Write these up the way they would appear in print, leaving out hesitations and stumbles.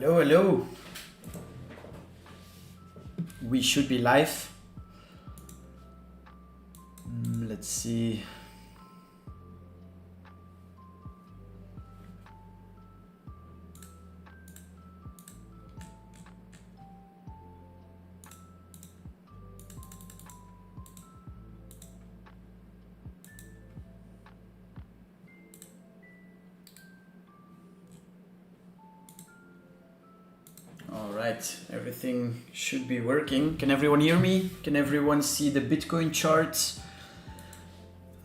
Hello, hello. We should be live. Let's see. All right, everything should be working. Can everyone hear me? Can everyone see the Bitcoin chart?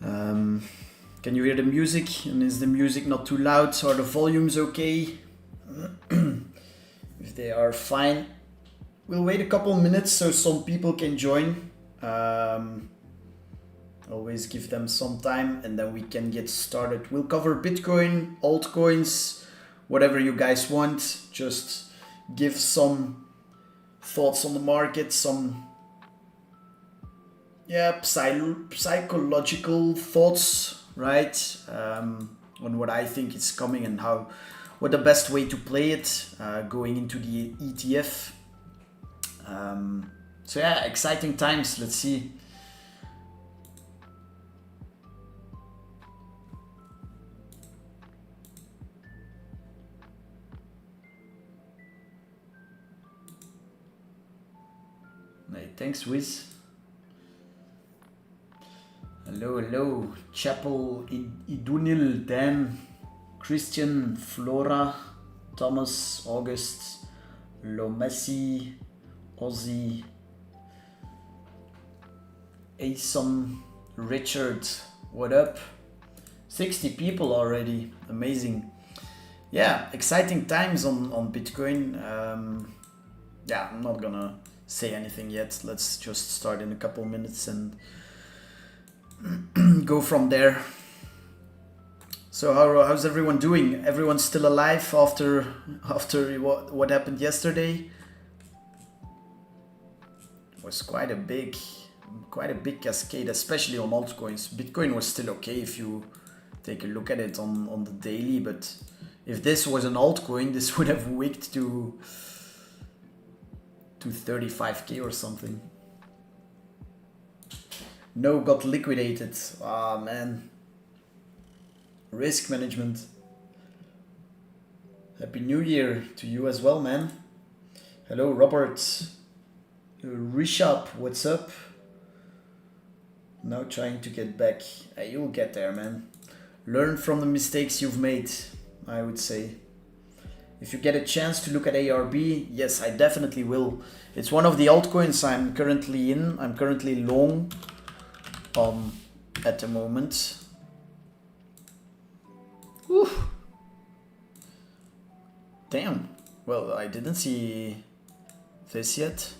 Can you hear the music? And is the music not too loud? Are the volumes okay? If they are fine, we'll wait a couple minutes so some people can join. Always give them some time and then we can get started. We'll cover Bitcoin, altcoins, whatever you guys want. Just give some thoughts on the market, some psychological thoughts, right? On what I think is coming and what the best way to play it going into the ETF. So yeah, exciting times. Let's see. Hey, thanks, Wiz. Hello, hello. Chapel, Idunil, Dan, Christian, Flora, Thomas, August, Lomessi, Ozzy, Asom, Richard, what up? 60 people already, amazing. Yeah, exciting times on Bitcoin. Yeah, I'm not gonna say anything yet. Let's just start in a couple minutes and go from there. So how's everyone doing? Everyone's still alive after what happened yesterday? It was quite a big cascade, especially on altcoins. Bitcoin was still okay if you take a look at it on the daily, but if this was an altcoin, this would have wicked to 35k or something. No, got liquidated. Ah, man. Risk management. Happy New Year to you as well, man. Hello, Robert. Rishab, what's up? Now trying to get back. You'll get there, man. Learn from the mistakes you've made, I would say. If you get a chance to look at ARB, yes, I definitely will. It's one of the altcoins I'm currently in. I'm currently long at the moment. Whew. Damn. Well, I didn't see this yet.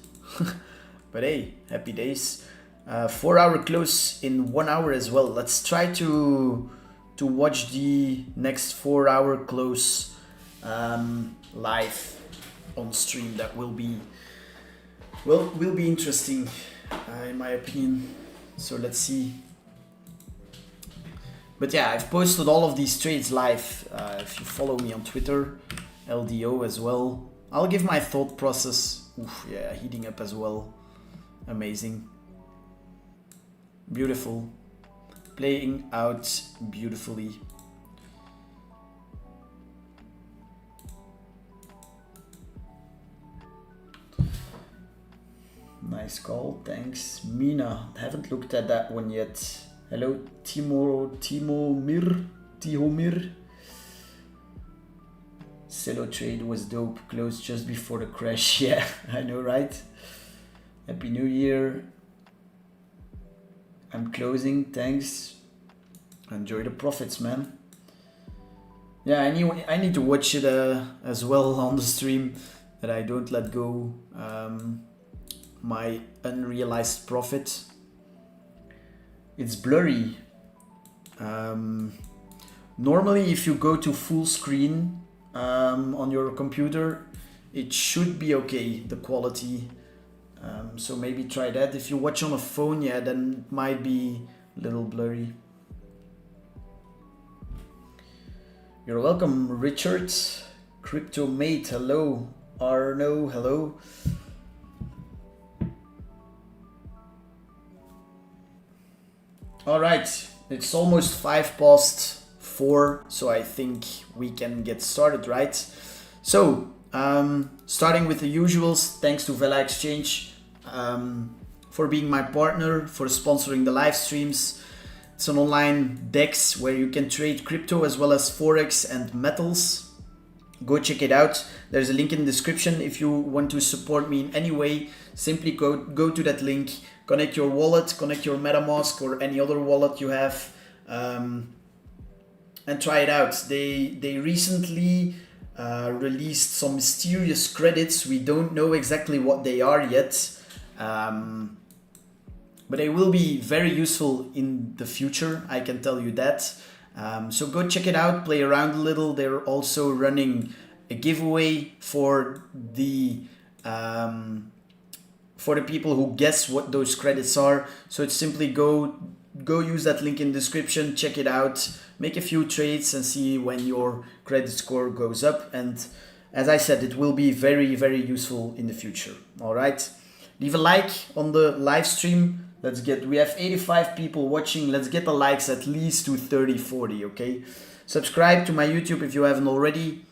But hey, happy days. 4-hour close in 1 hour as well. Let's try to watch the next 4-hour close live on stream. That will be interesting in my opinion. So let's see. But yeah, I've posted all of these trades live. If you follow me on Twitter, LDO as well. I'll give my thought process. Oof, yeah, heating up as well. Amazing. Beautiful. Playing out beautifully. Nice call, thanks. Mina, haven't looked at that one yet. Hello, Tihomir. Cello trade was dope, closed just before the crash. Yeah, I know, right? Happy New Year. I'm closing, thanks. Enjoy the profits, man. Yeah, I need to watch it as well on the stream, that I don't let go my unrealized profit. It's blurry. Normally if you go to full screen on your computer, it should be okay, the quality. So maybe try that. If you watch on a phone, yeah, then it might be a little blurry. You're welcome, Richard, Crypto mate, hello. Arno, hello. All right, it's almost 4:05, so I think we can get started, right? So, starting with the usuals, thanks to Vela Exchange for being my partner, for sponsoring the live streams. It's an online DEX where you can trade crypto as well as Forex and metals. Go check it out. There's a link in the description. If you want to support me in any way, simply go to that link, connect your wallet, connect your MetaMask or any other wallet you have, and try it out. They recently released some mysterious credits. We don't know exactly what they are yet, but they will be very useful in the future, I can tell you that. So go check it out, play around a little. They're also running a giveaway for the people who guess what those credits are. So it's simply go use that link in the description, check it out, make a few trades and see when your credit score goes up. And as I said, it will be very, very useful in the future. All right, leave a like on the live stream. We have 85 people watching. Let's get the likes at least to 30, 40, okay? Subscribe to my YouTube if you haven't already.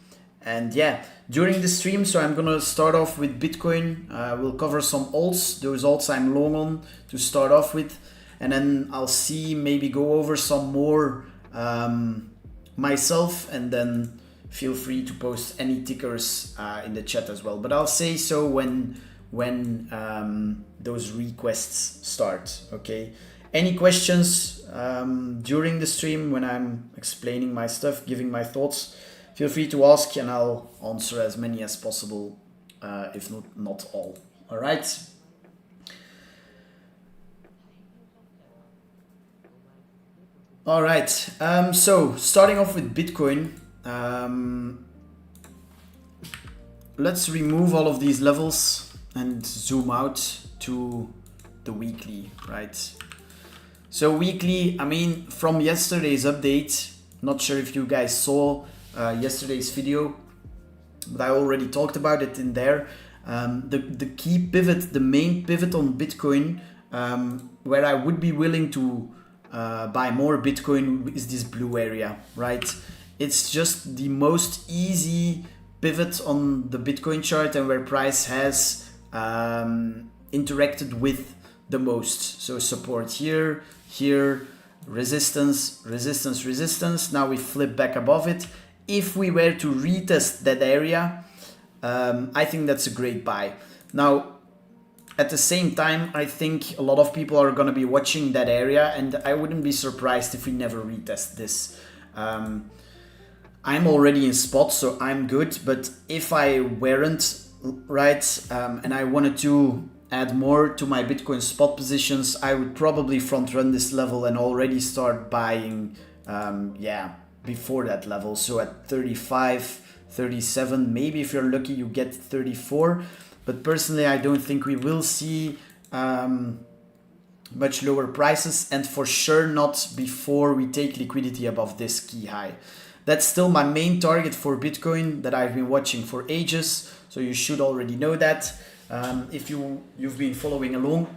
And yeah, during the stream, so I'm gonna start off with Bitcoin. We'll cover some alts, those alts I'm long on to start off with. And then I'll maybe go over some more myself, and then feel free to post any tickers in the chat as well. But I'll say so when those requests start, okay? Any questions during the stream when I'm explaining my stuff, giving my thoughts, feel free to ask and I'll answer as many as possible, if not all. All right. All right, so starting off with Bitcoin, let's remove all of these levels and zoom out to the weekly, right? So weekly, I mean, from yesterday's update, not sure if you guys saw yesterday's video, but I already talked about it in there. The key pivot, the main pivot on Bitcoin, where I would be willing to buy more Bitcoin is this blue area, right? It's just the most easy pivot on the Bitcoin chart and where price has interacted with the most. So support here, resistance, resistance, resistance. Now we flip back above it. If we were to retest that area, I think that's a great buy. Now, at the same time, I think a lot of people are going to be watching that area, and I wouldn't be surprised if we never retest this. I'm already in spot, so I'm good. But if I weren't, right, and I wanted to add more to my Bitcoin spot positions, I would probably front run this level and already start buying, before that level. So at 35, 37, maybe if you're lucky, you get 34. But personally, I don't think we will see much lower prices, and for sure not before we take liquidity above this key high. That's still my main target for Bitcoin that I've been watching for ages, so you should already know that if you've been following along.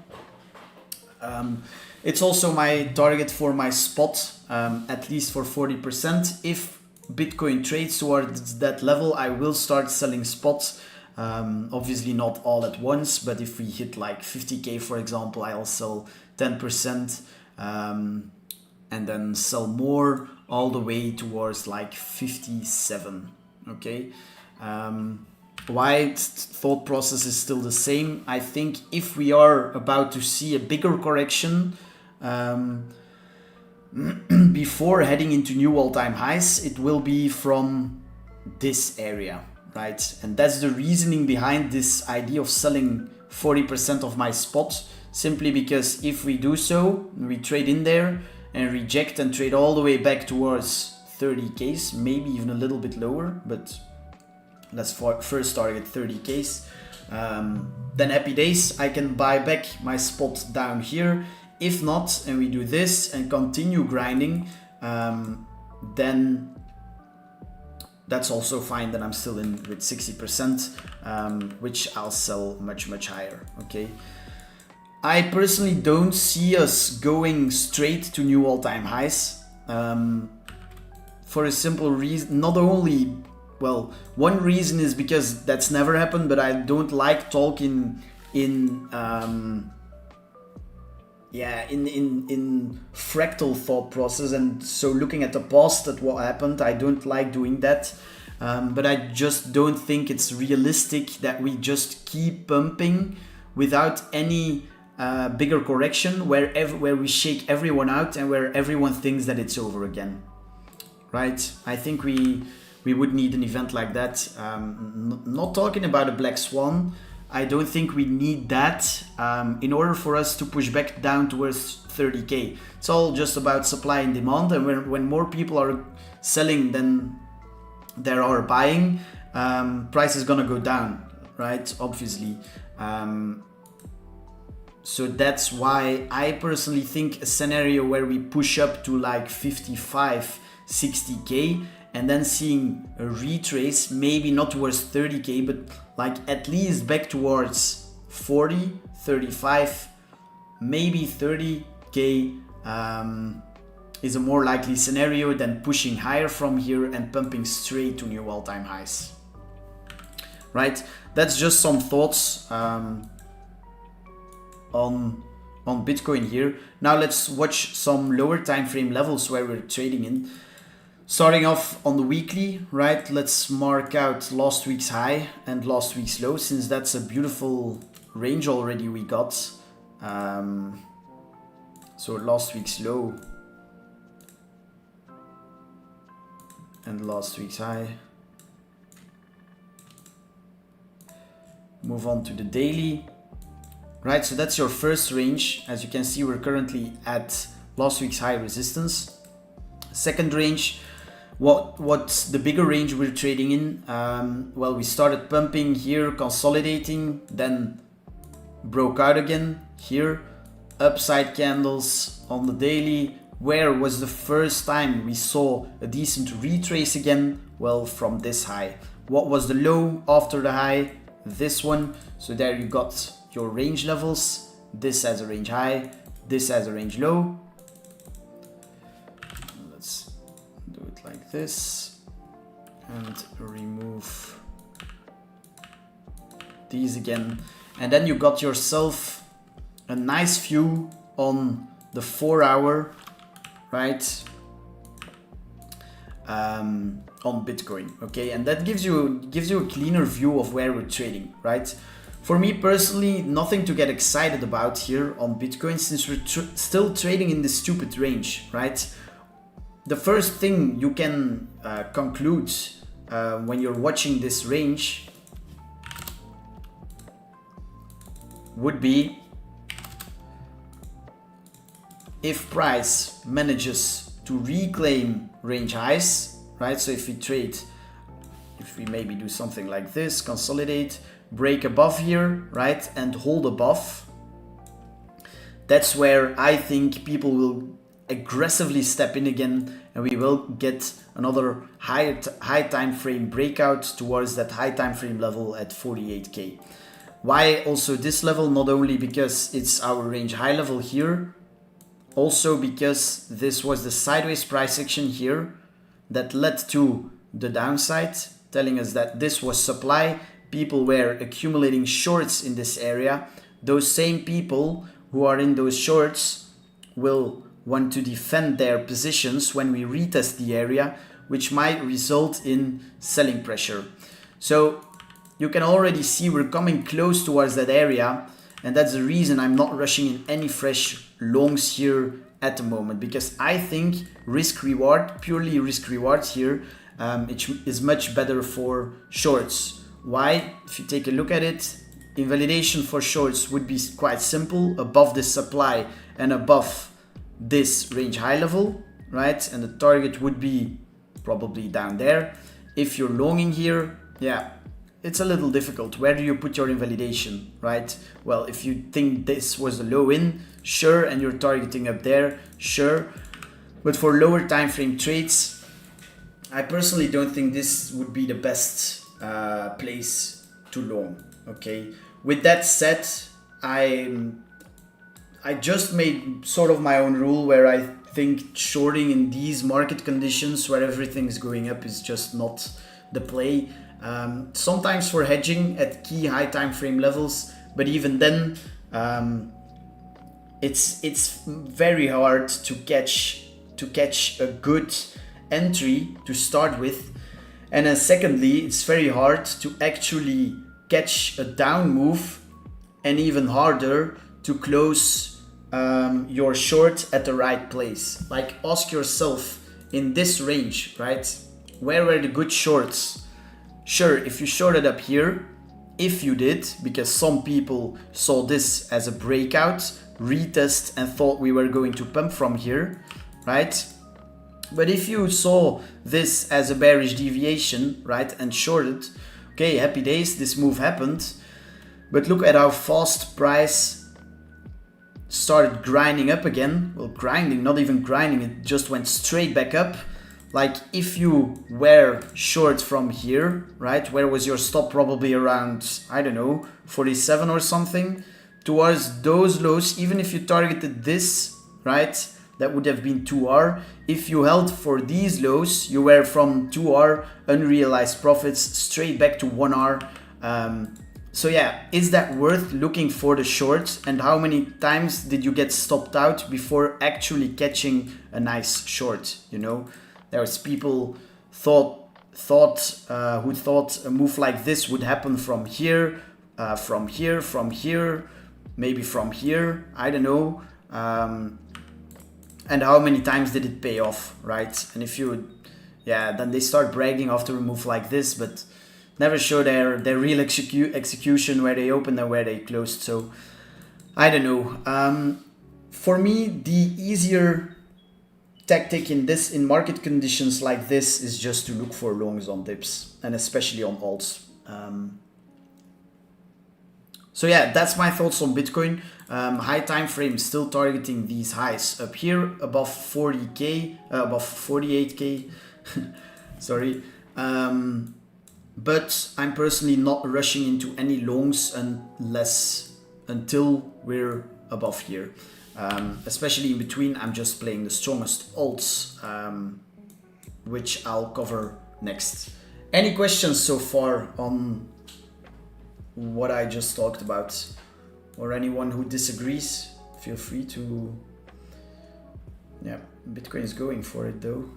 It's also my target for my spot, at least for 40%. If Bitcoin trades towards that level, I will start selling spots. Obviously not all at once, but if we hit like 50k, for example, I'll sell 10% and then sell more all the way towards like 57. Okay. Why thought process is still the same. I think if we are about to see a bigger correction before heading into new all-time highs, it will be from this area. Right? And that's the reasoning behind this idea of selling 40% of my spot, simply because if we do so, we trade in there and reject and trade all the way back towards 30Ks, maybe even a little bit lower, but let's first target 30Ks. Then happy days, I can buy back my spot down here. If not, and we do this and continue grinding, then that's also fine. Then I'm still in with 60%, which I'll sell much higher. Okay, I personally don't see us going straight to new all-time highs, for a simple reason. Not only, well, one reason is because that's never happened, but I don't like talking in fractal thought process, and so looking at the past at what happened, I don't like doing that. But I just don't think it's realistic that we just keep pumping without any bigger correction where we shake everyone out and where everyone thinks that it's over again, right? I think we would need an event like that. Not talking about a black swan. I don't think we need that in order for us to push back down towards 30k. It's all just about supply and demand, and when more people are selling than there are buying, price is gonna go down, right? Obviously. So that's why I personally think a scenario where we push up to like 55, 60k and then seeing a retrace, maybe not towards 30k, but like at least back towards 40, 35, maybe 30k is a more likely scenario than pushing higher from here and pumping straight to new all-time highs, right? That's just some thoughts on Bitcoin here. Now let's watch some lower time frame levels where we're trading in. Starting off on the weekly, right? Let's mark out last week's high and last week's low, since that's a beautiful range already we got. So last week's low and last week's high. Move on to the daily. Right, so that's your first range. As you can see, we're currently at last week's high resistance. Second range, what's the bigger range we're trading in? Well, we started pumping here, consolidating, then broke out again here. Upside candles on the daily. Where was the first time we saw a decent retrace again? Well, from this high. What was the low after the high? This one. So there you got your range levels. This has a range high, this has a range low. Let's do it like this and remove these again. And then you got yourself a nice view on the 4 hour, right? On Bitcoin, okay? And that gives you a cleaner view of where we're trading, right? For me personally, nothing to get excited about here on Bitcoin, since we're still trading in this stupid range, right? The first thing you can conclude when you're watching this range would be, if price manages to reclaim range highs, right? So if we maybe do something like this, consolidate, break above here, right, and hold above, that's where I think people will aggressively step in again, and we will get another high time frame breakout towards that high time frame level at 48k. Why also this level? Not only because it's our range high level here, also because this was the sideways price action here that led to the downside, telling us that this was supply. People were accumulating shorts in this area. Those same people who are in those shorts will want to defend their positions when we retest the area, which might result in selling pressure. So you can already see we're coming close towards that area, and that's the reason I'm not rushing in any fresh longs here at the moment, because I think purely risk reward here, it is much better for shorts. Why? If you take a look at it, invalidation for shorts would be quite simple, above this supply and above this range high level, right? And the target would be probably down there. If you're longing here, yeah, it's a little difficult. Where do you put your invalidation, right? Well, if you think this was the low in, sure, and you're targeting up there, sure. But for lower time frame trades, I personally don't think this would be the best place to long. Okay. With that said, I just made sort of my own rule where I think shorting in these market conditions where everything's going up is just not the play. Sometimes for hedging at key high time frame levels, but even then, it's very hard to catch a good entry to start with, and then secondly, it's very hard to actually catch a down move, and even harder to close your short at the right place. Like, ask yourself, in this range, right, where were the good shorts? Sure, if you shorted up here, if you did, because some people saw this as a breakout, retest, and thought we were going to pump from here, right? But if you saw this as a bearish deviation, right, and shorted, okay, happy days, this move happened. But look at how fast price started grinding up again. Well, grinding, not even grinding, it just went straight back up. Like, if you were short from here, right, where was your stop? Probably around, I don't know, 47 or something. Towards those lows, even if you targeted this, right, that would have been 2R. If you held for these lows, you were from 2R unrealized profits straight back to 1R. So yeah, is that worth looking for the short? And how many times did you get stopped out before actually catching a nice short? You know, there was people who thought a move like this would happen from here, maybe from here, I don't know. And how many times did it pay off, right? And if you, yeah, then they start bragging after a move like this, but never show their real execution, where they opened and where they closed. So I don't know. For me, the easier tactic in market conditions like this is just to look for longs on dips, and especially on alts. So yeah, that's my thoughts on Bitcoin. High time frame still targeting these highs up here above 40k, above 48k. Sorry. But I'm personally not rushing into any longs until we're above here. Especially in between, I'm just playing the strongest alts, which I'll cover next. Any questions so far on what I just talked about? Or anyone who disagrees, feel free to... Yeah, Bitcoin is going for it though.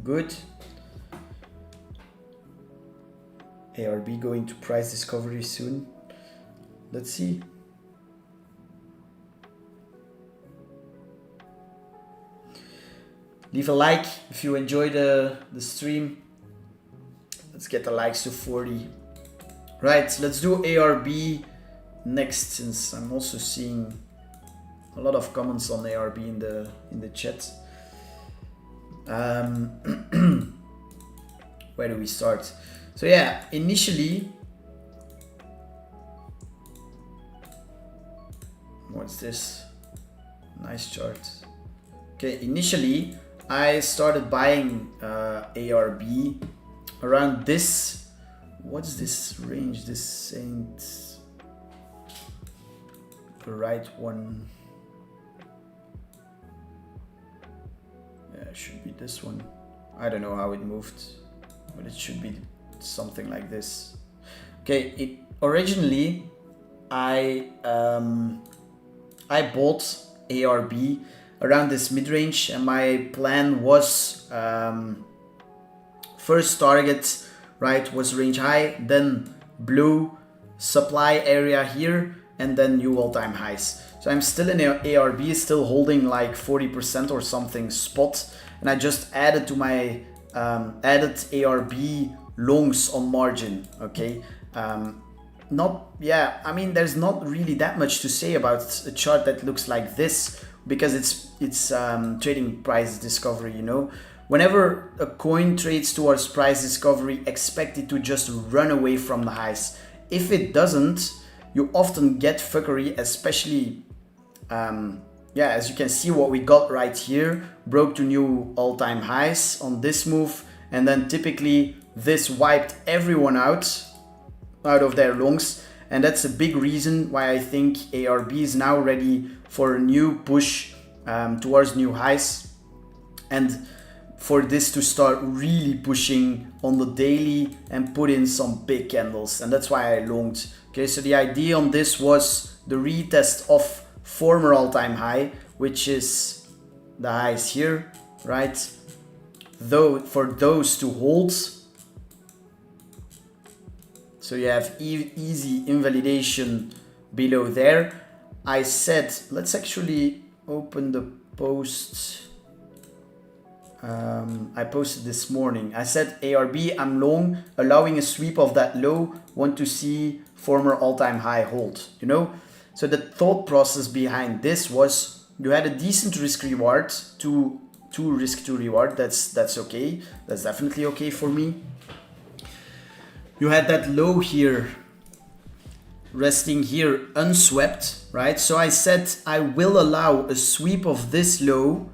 Good. ARB going to price discovery soon. Let's see. Leave a like if you enjoy the stream. Let's get the likes to 40. Right, let's do ARB next, since I'm also seeing a lot of comments on ARB in the chat. Where do we start? So yeah, initially, what's this? Nice chart. Okay, initially I started buying ARB around this. What's this range? This ain't the right one. Yeah, it should be this one. I don't know how it moved, but it should be something like this. Okay, originally I bought ARB around this mid-range, and my plan was first target, right, was range high, then blue supply area here, and then new all-time highs. So I'm still in ARB, still holding like 40% or something spot, and I just added to my added ARB longs on margin. Okay, I mean, there's not really that much to say about a chart that looks like this, because it's trading price discovery, you know. Whenever a coin trades towards price discovery, expect it to just run away from the highs. If it doesn't, you often get fuckery, especially, as you can see what we got right here, broke to new all-time highs on this move, and then typically this wiped everyone out of their longs, and that's a big reason why I think ARB is now ready for a new push towards new highs, and for this to start really pushing on the daily and put in some big candles, and that's why I longed. Okay, so the idea on this was the retest of former all-time high, which is the highs here, right? Though for those to hold, so you have easy invalidation below there. I said, let's actually open the post. I posted this morning. I said ARB, I'm long, allowing a sweep of that low, want to see former all-time high hold, you know? So the thought process behind this was you had a decent risk reward, to risk to reward, that's okay, that's definitely okay for me. You had that low here, resting here unswept, right? So I said I will allow a sweep of this low,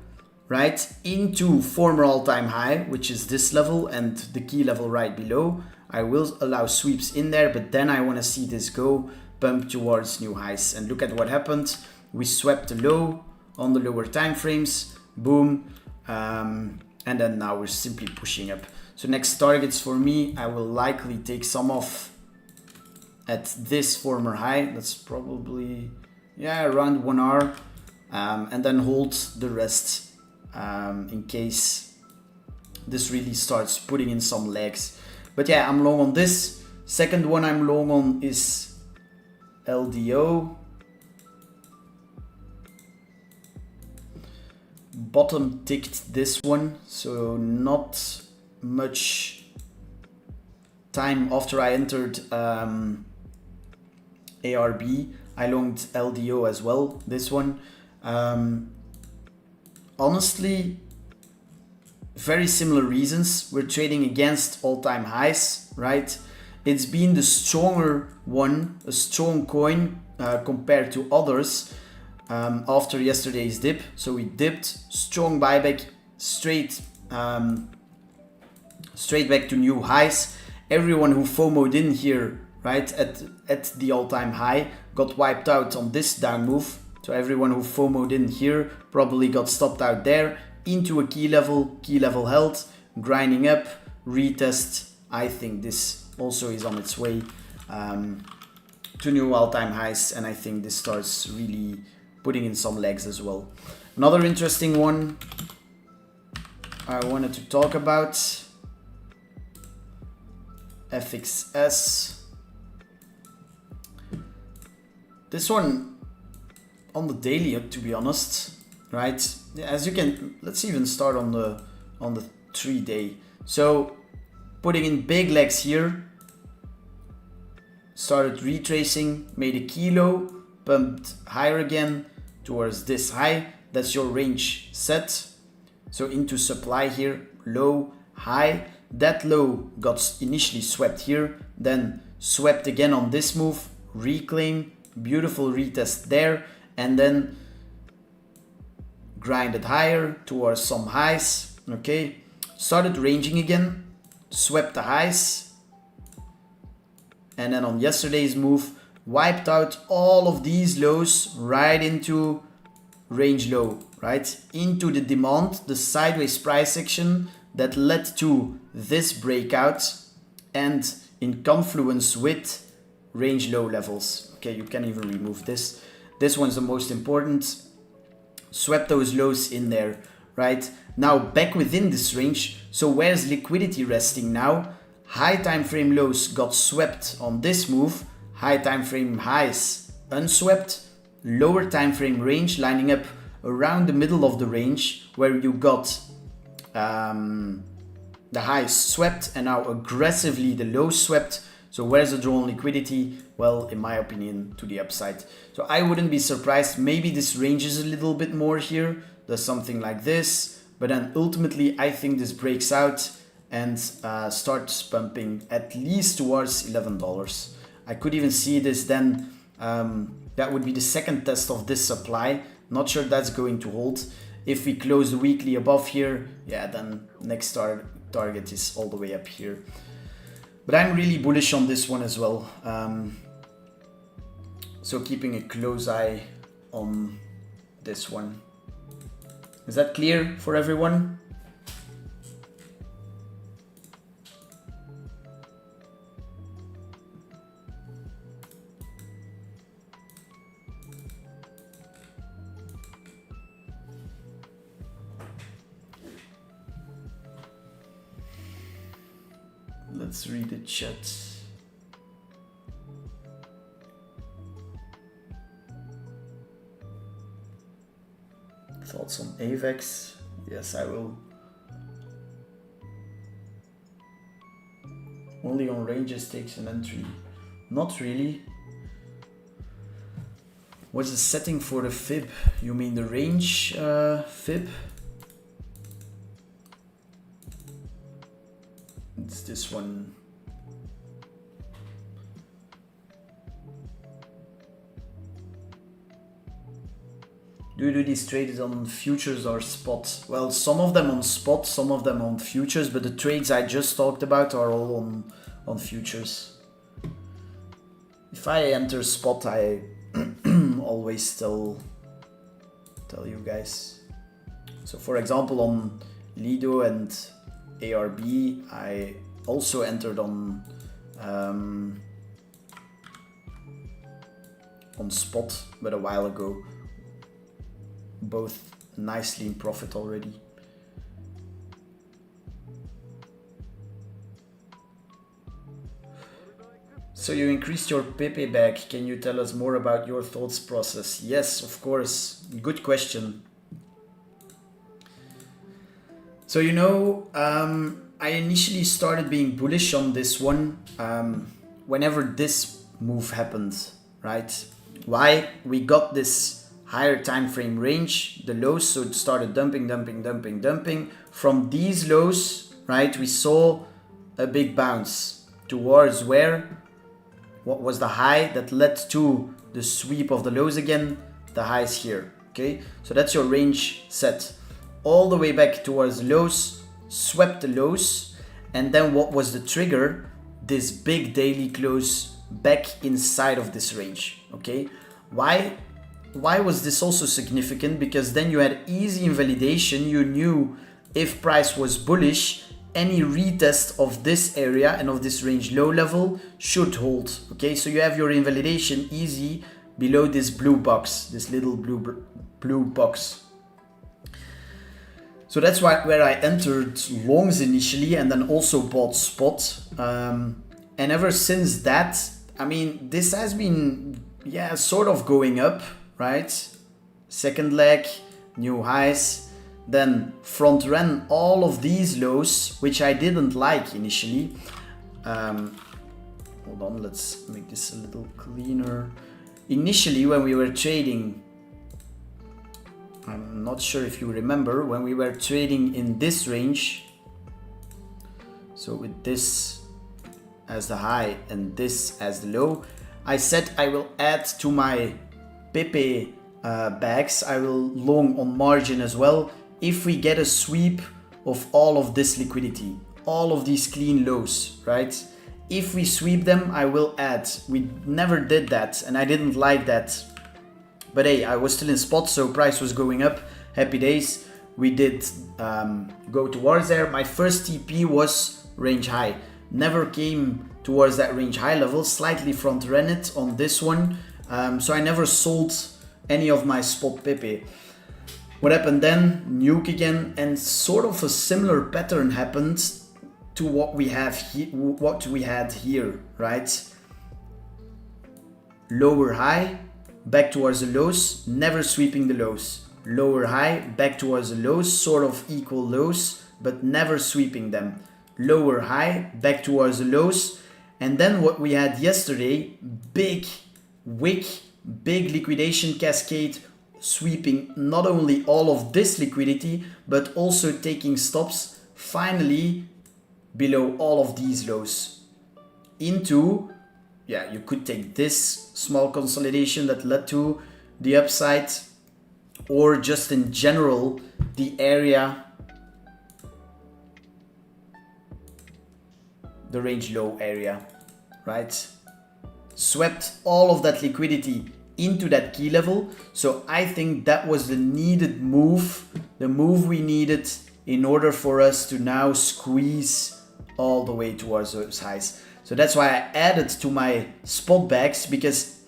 right, into former all-time high, which is this level and the key level right below. I will allow sweeps in there, but then I want to see this go pump towards new highs. And look at what happened. We swept the low on the lower time frames, boom, and then now we're simply pushing up. So next targets for me, I will likely take some off at this former high. That's probably, around 1 hour, and then hold the rest in case this really starts putting in some legs. But yeah, I'm long on this. Second one I'm long on is LDO. Bottom ticked this one, so not much time after I entered ARB, I longed LDO as well, this one. Honestly, very similar reasons. We're trading against all-time highs, right? It's been the stronger one, a strong coin compared to others after yesterday's dip. So we dipped, strong buyback, straight back to new highs. Everyone who FOMO'd in here, right, at the all-time high got wiped out on this down move. So everyone who FOMO'd in here probably got stopped out there into a key level held, grinding up, retest. I think this also is on its way to new all-time highs, and I think this starts really putting in some legs as well. Another interesting one I wanted to talk about, FXS. This one on the daily, to be honest, right? As you can, let's even start on the 3-day. So putting in big legs here, started retracing, made a key low, pumped higher again towards this high. That's your range set. So into supply here, low, high. That low got initially swept here, then swept again on this move, reclaim, beautiful retest there, and then grinded higher towards some highs. Okay, started ranging again, swept the highs, and then on yesterday's move wiped out all of these lows right into range low, right into the demand, the sideways price action that led to this breakout and in confluence with range low levels. Okay, you can even remove this. This one's the most important. Swept those lows in there, right? Now back within this range. So where's liquidity resting now? High time frame lows got swept on this move. High time frame highs unswept. Lower time frame range lining up around the middle of the range where you got the highs swept and now aggressively the lows swept. So where's the drawn liquidity? Well, in my opinion, to the upside. So I wouldn't be surprised. Maybe this ranges a little bit more here. Does something like this, But then ultimately, I think this breaks out and starts pumping at least towards $11. I could even see this then. That would be the second test of this supply. Not sure that's going to hold. If we close the weekly above here, yeah, then next target is all the way up here. But I'm really bullish on this one as well. So keeping a close eye on this one. Is that clear for everyone? Let's read the chat. Thoughts on AVAX? Yes, I will. Only on ranges takes an entry. Not really. What's the setting for the fib? You mean the range fib? It's this one. Do you do these trades on futures or spot? Well, some of them on spot, some of them on futures, but the trades I just talked about are all on futures. If I enter spot, I always tell you guys. So for example, on Lido and ARB, I also entered on spot, but a while ago. Both nicely in profit already. So you increased your Pepe bag. Can you tell us more about your thoughts process? Yes, of course. Good question. So you know, I initially started being bullish on this one whenever this move happened, right? Why? We got this higher time frame range, the lows, so it started dumping. From these lows, right, we saw a big bounce towards where? What was the high that led to the sweep of the lows again? The highs here, okay? So that's your range set. All the way back towards the lows, swept the lows, and then what was the trigger? This big daily close back inside of this range, okay? Why was this also significant? Because then you had easy invalidation. You knew if price was bullish, any retest of this area and of this range low level should hold. Okay, so you have your invalidation easy below this blue box, this little blue box. So that's where I entered longs initially and then also bought spot. And ever since that, I mean, this has been, yeah, sort of going up. Right, second leg, new highs, then front ran all of these lows, which I didn't like initially. Hold on, let's make this a little cleaner. Initially, when we were trading, I'm not sure if you remember, when we were trading in this range, so with this as the high and this as the low, I said I will add to my Pepe bags, I will long on margin as well if we get a sweep of all of this liquidity, all of these clean lows, right? If we sweep them, I will add. We never did that and I didn't like that. But hey, I was still in spot, so price was going up. Happy days. We did go towards there. My first TP was range high. Never came towards that range high level, slightly front ran it on this one. So I never sold any of my spot Pepe. What happened then? Nuke again, and sort of a similar pattern happened to what we have what we had here, right? Lower high, back towards the lows, never sweeping the lows. Lower high, back towards the lows, sort of equal lows, but never sweeping them. Lower high, back towards the lows, and then what we had yesterday, big wick, big liquidation cascade sweeping not only all of this liquidity, but also taking stops finally below all of these lows into, yeah, you could take this small consolidation that led to the upside, or just in general, the area, the range low area, right? Swept all of that liquidity into that key level. So I think that was the needed move, the move we needed in order for us to now squeeze all the way towards those highs. So that's why I added to my spot bags, because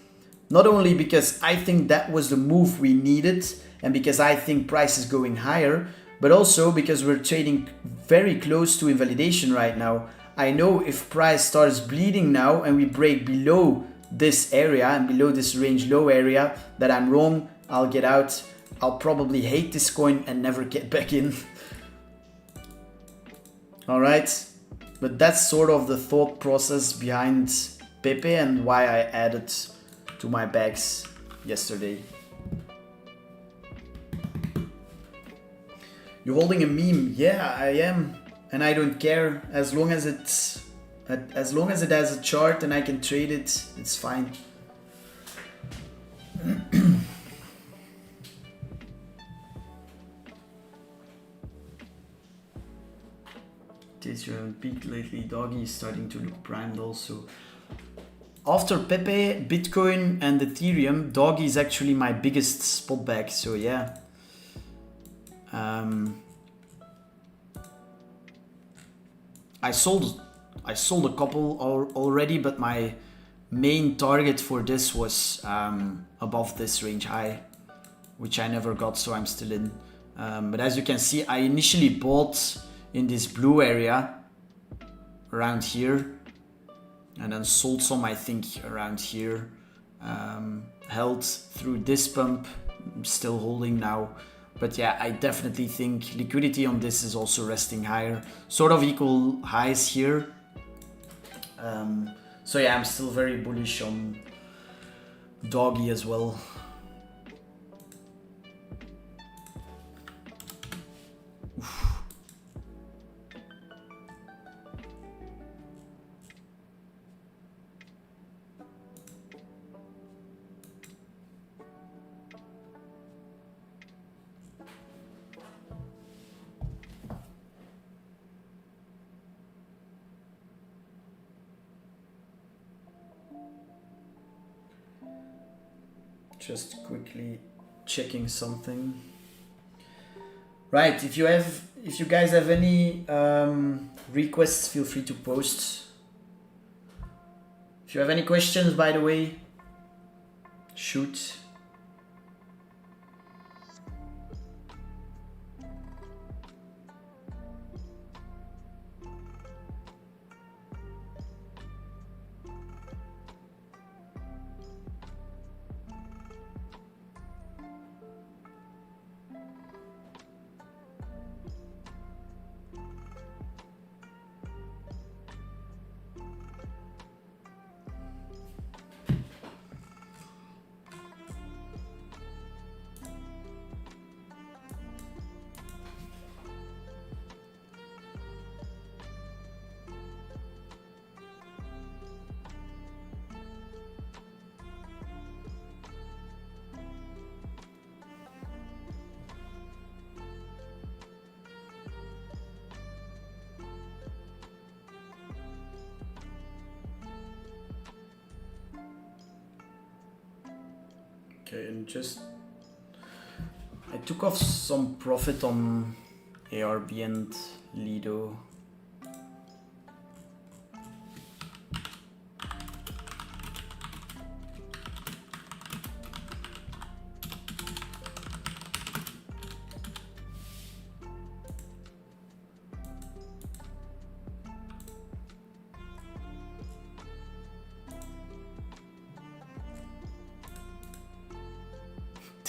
not only because I think that was the move we needed and because I think price is going higher, but also because we're trading very close to invalidation right now. I know if price starts bleeding now and we break below this area and below this range low area, that I'm wrong, I'll get out. I'll probably hate this coin and never get back in. All right, but that's sort of the thought process behind Pepe and why I added to my bags yesterday. You're holding a meme? Yeah, I am, and I don't care as long as it has a chart and I can trade it. It's fine. Ethereum peaked lately. Doggy is starting to look primed also. After Pepe, Bitcoin and Ethereum, Doggy is actually my biggest spot bag. So yeah. I sold a couple already, but my main target for this was above this range high, which I never got, so I'm still in. But as you can see, I initially bought in this blue area around here, and then sold some, I think, around here. Held through this pump, I'm still holding now. But yeah, I definitely think liquidity on this is also resting higher. Sort of equal highs here. So yeah, I'm still very bullish on Doggy as well. Oof. Just quickly checking something. Right, if you guys have any requests, feel free to post. If you have any questions, by the way, shoot. Okay, and just I took off some profit on ARB and Lido.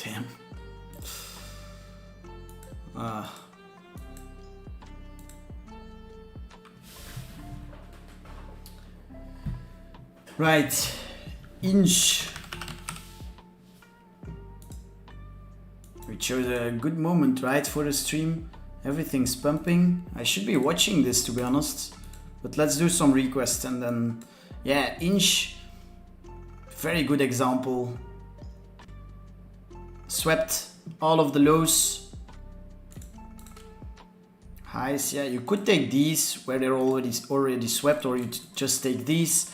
Damn. Right. Inch. Shows a good moment, right, for the stream. Everything's pumping. I should be watching this, to be honest. But let's do some requests and then, yeah, inch. Very good example. Swept all of the lows. Highs, yeah, you could take these where they're already swept, or you just take these.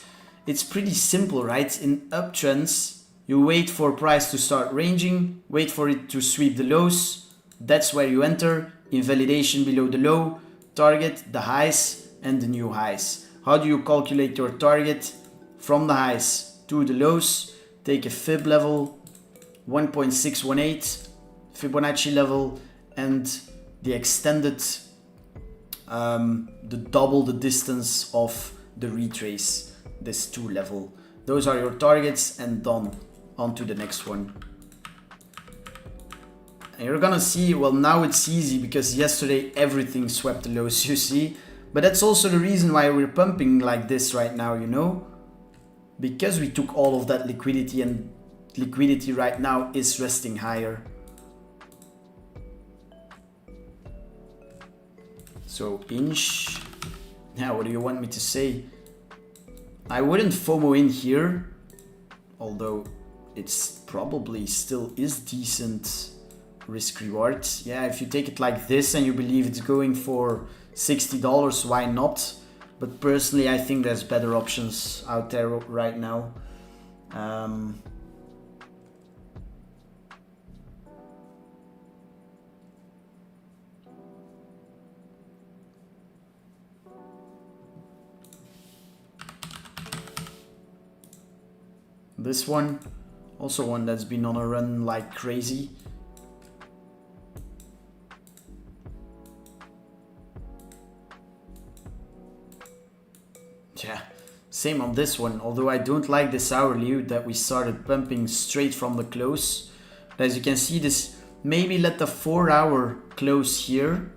It's pretty simple, right? In uptrends, you wait for price to start ranging, wait for it to sweep the lows. That's where you enter. Invalidation below the low, target the highs and the new highs. How do you calculate your target? From the highs to the lows, take a fib level, 1.618 Fibonacci level, and the extended, the double the distance of the retrace, this 2 level. Those are your targets, and done. On to the next one. And you're gonna see, well, now it's easy because yesterday everything swept the lows, you see. But that's also the reason why we're pumping like this right now, you know. Because we took all of that liquidity, and liquidity right now is resting higher. So inch. Now, what do you want me to say? I wouldn't FOMO in here, although it's probably still is decent risk reward. Yeah, if you take it like this and you believe it's going for $60, why not? But personally, I think there's better options out there right now. This one, also one that's been on a run like crazy. Yeah, same on this one, although I don't like this hourly that we started pumping straight from the close. But as you can see, this maybe let the 4-hour close here.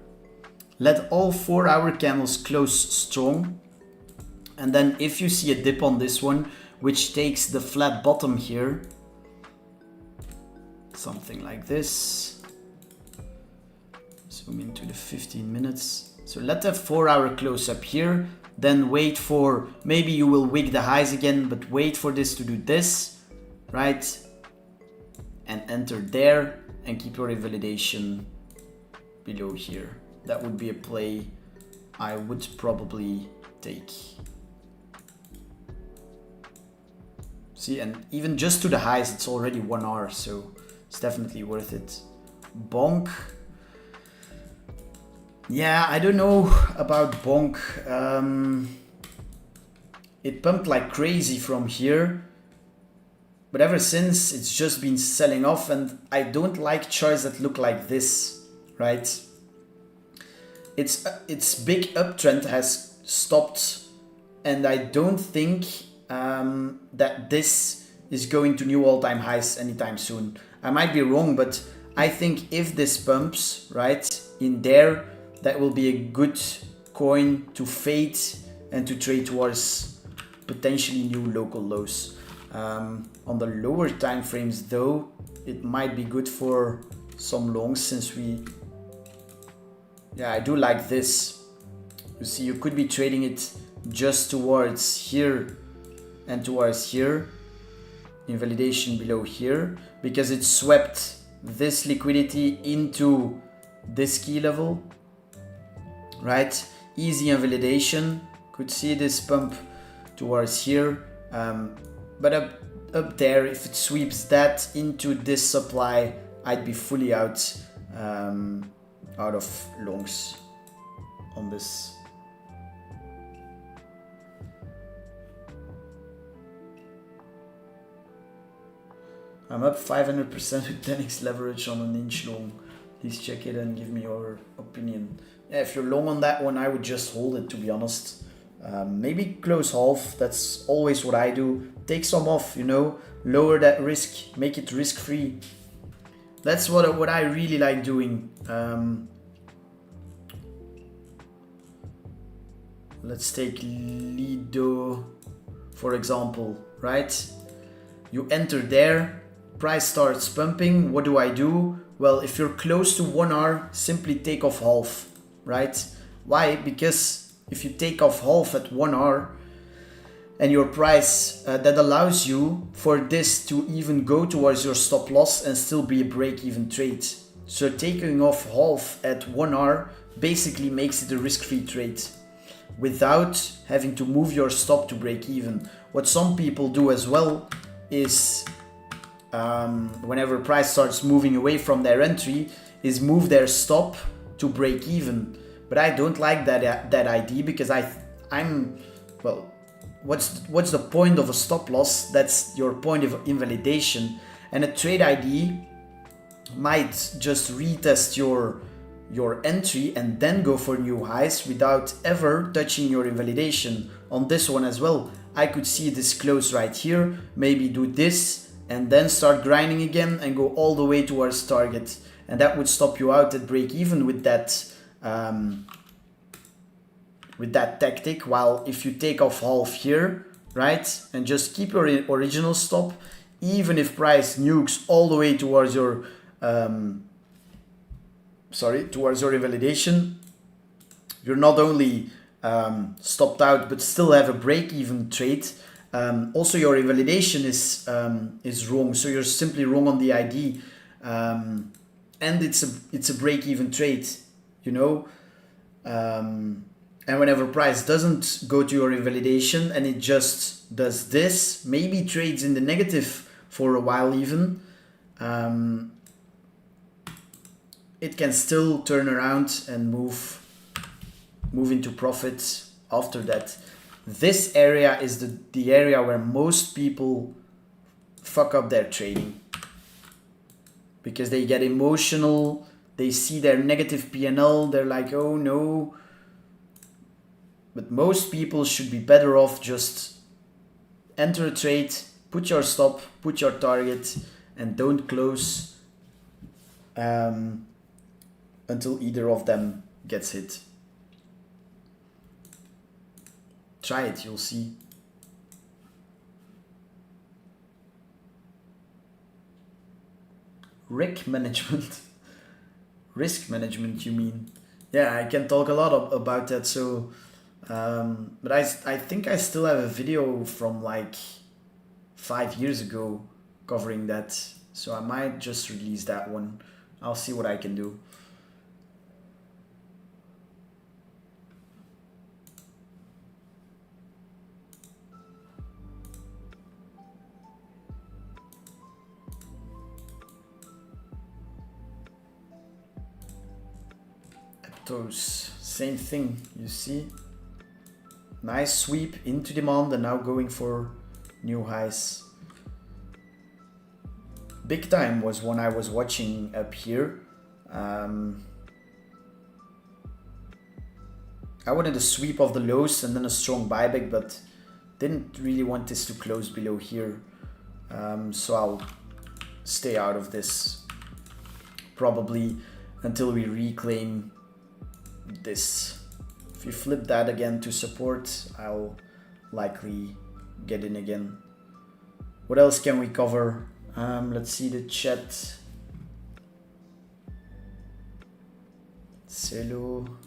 Let all 4-hour candles close strong. And then if you see a dip on this one, which takes the flat bottom here, something like this. Zoom into the 15 minutes. So let that 4-hour close up here. Then wait for, maybe you will wick the highs again, but wait for this to do this, right? And enter there and keep your invalidation below here. That would be a play I would probably take. See, and even just to the highs, it's already 1 hour, so it's definitely worth it. Bonk. Yeah, I don't know about Bonk. It pumped like crazy from here, but ever since it's just been selling off, and I don't like charts that look like this, right? Its big uptrend has stopped, and I don't think that this is going to new all-time highs anytime soon. I might be wrong, but I think if this pumps right in there, that will be a good coin to fade and to trade towards potentially new local lows. On the lower time frames though, it might be good for some longs, since I do like this. You see, you could be trading it just towards here and towards here, invalidation below here, because it swept this liquidity into this key level, right? Easy invalidation. Could see this pump towards here, but up there, if it sweeps that into this supply, I'd be fully out of longs on this. I'm up 500% with 10x leverage on an inch long. Please check it and give me your opinion. Yeah, if you're long on that one, I would just hold it, to be honest. Maybe close half, that's always what I do. Take some off, you know, lower that risk, make it risk-free. That's what I really like doing. Let's take Lido, for example, right? You enter there, price starts pumping. What do? Well, if you're close to 1 hour, simply take off half, right? Why? Because if you take off half at 1 hour and your price, that allows you for this to even go towards your stop loss and still be a break-even trade. So taking off half at 1 hour basically makes it a risk-free trade without having to move your stop to break even. What some people do as well is whenever price starts moving away from their entry, is move their stop to break even. But I don't like that idea, because I'm well, what's the point of a stop loss? That's your point of invalidation. And a trade ID might just retest your entry and then go for new highs without ever touching your invalidation. On this one as well, I could see this close right here, maybe do this and then start grinding again and go all the way towards target, and that would stop you out at break even with that tactic. While if you take off half here, right, and just keep your original stop, even if price nukes all the way towards your towards your invalidation, you're not only stopped out but still have a break-even trade. Also, your invalidation is wrong, so you're simply wrong on the ID, and it's a break-even trade, you know. And whenever price doesn't go to your invalidation and it just does this, maybe trades in the negative for a while even, it can still turn around and move into profit after that. This area is the area where most people fuck up their trading, because they get emotional, they see their negative P&L, they're like, oh no. But most people should be better off just enter a trade, put your stop, put your target, and don't close until either of them gets hit. Try it, you'll see. Risk management. Risk management, you mean? Yeah, I can talk a lot about that. So, but I think I still have a video from like 5 years ago covering that. So I might just release that one. I'll see what I can do. Same thing, you see, nice sweep into demand and now going for new highs. Big Time was one I was watching up here. I wanted a sweep of the lows and then a strong buyback, but didn't really want this to close below here, so I'll stay out of this probably until we reclaim this. If you flip that again to support, I'll likely get in again. What else can we cover? Let's see the chat. Celo.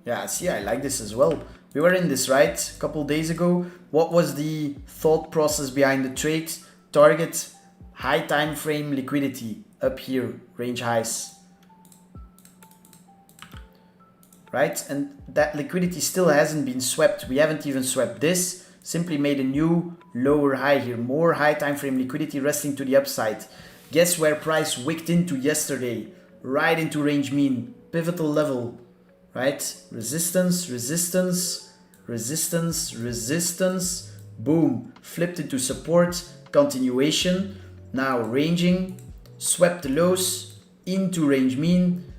Yeah, see, I like this as well. We were in this, right, a couple days ago. What was the thought process behind the trade? Target, high time frame liquidity up here, range highs. Right, and that liquidity still hasn't been swept. We haven't even swept this. Simply made a new lower high here. More high time frame liquidity resting to the upside. Guess where price wicked into yesterday? Right into range mean, pivotal level. Right, resistance, resistance, resistance, resistance, boom, flipped into support, continuation, now ranging, swept the lows, into range mean,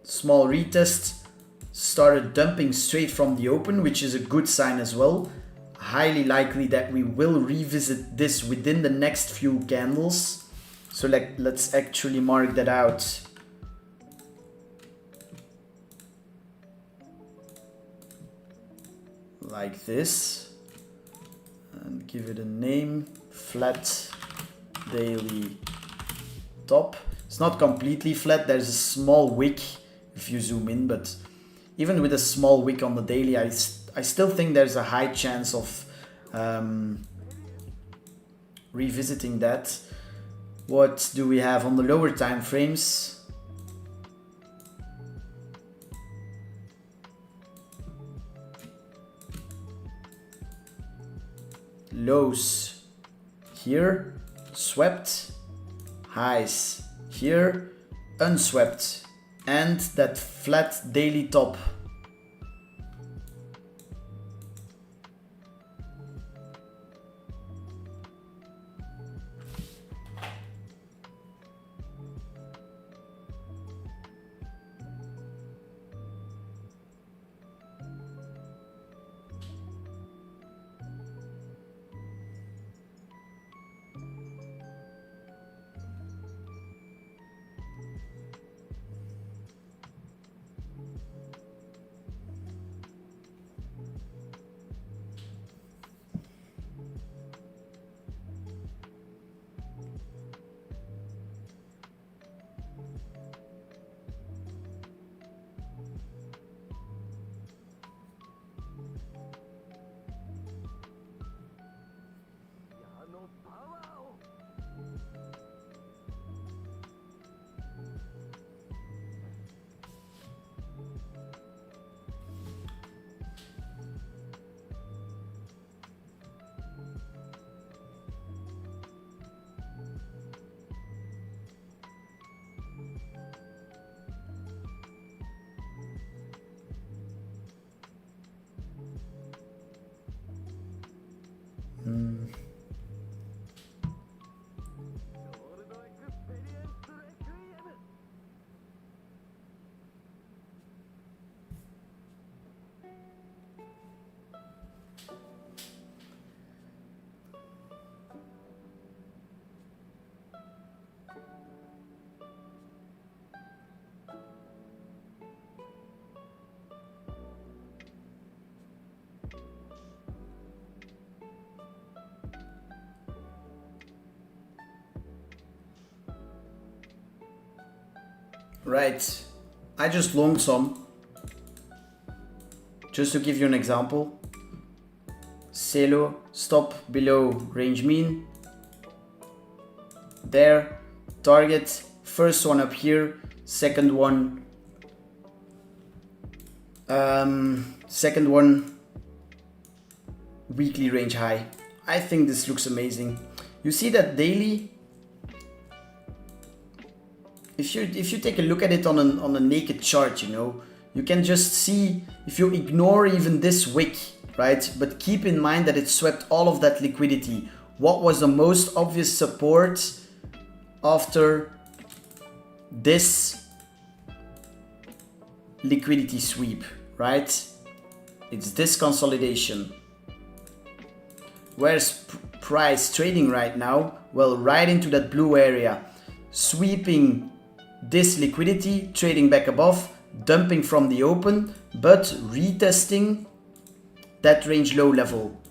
small retest, started dumping straight from the open, which is a good sign as well. Highly likely that we will revisit this within the next few candles. So let's actually mark that out. like this and give it a name, flat daily top. It's not completely flat, there's a small wick if you zoom in, but even with a small wick on the daily, I still think there's a high chance of revisiting that. What do we have on the lower time frames? Lows here, swept, highs here, unswept, and that flat daily top. Right, I just longed some. Just to give you an example. Celo, stop below range mean. There, target, first one up here, second one weekly range high. I think this looks amazing. You see that daily? If you take a look at it on a naked chart, you know, you can just see, if you ignore even this wick, right? But keep in mind that it swept all of that liquidity. What was the most obvious support after this liquidity sweep, right? It's this consolidation. Where's price trading right now? Well, right into that blue area, sweeping this liquidity, trading back above, dumping from the open, but retesting that range low level.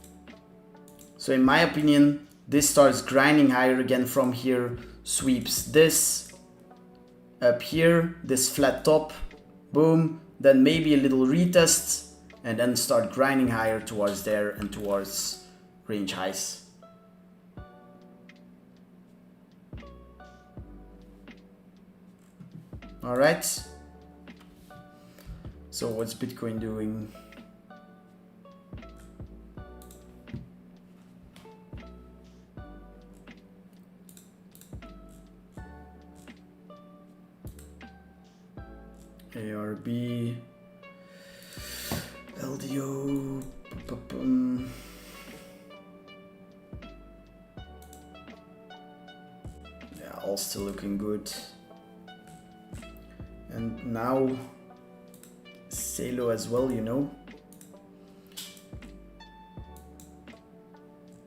So in my opinion, this starts grinding higher again from here, sweeps this up here, this flat top, boom, then maybe a little retest, and then start grinding higher towards there and towards range highs. All right. So what's Bitcoin doing? ARB, LDO, yeah, all still looking good. And now Celo as well, you know.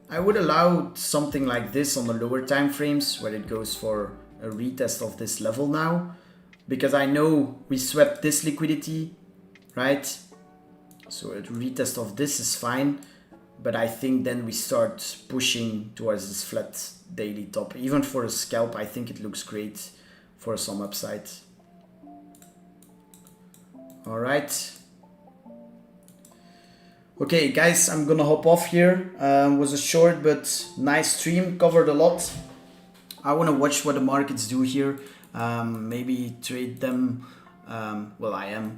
I would allow something like this on the lower time frames where it goes for a retest of this level now, because I know we swept this liquidity, right? So a retest of this is fine, but I think then we start pushing towards this flat daily top. Even for a scalp, I think it looks great for some upside. All right. Okay, guys, I'm gonna hop off here. Was a short but nice stream, covered a lot. I wanna watch what the markets do here. Maybe trade them. Well, I am.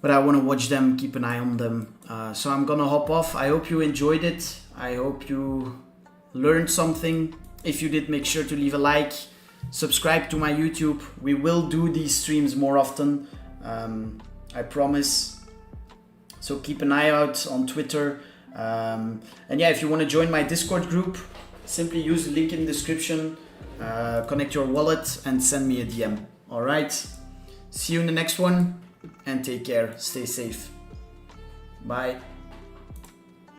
But I want to watch them, keep an eye on them. So I'm gonna hop off. I hope you enjoyed it. I hope you learned something. If you did, make sure to leave a like. Subscribe to my YouTube. We will do these streams more often. I promise. So keep an eye out on Twitter. And yeah, if you want to join my Discord group, simply use the link in the description. Connect your wallet and send me a DM. All right. See you in the next one. And take care. Stay safe. Bye.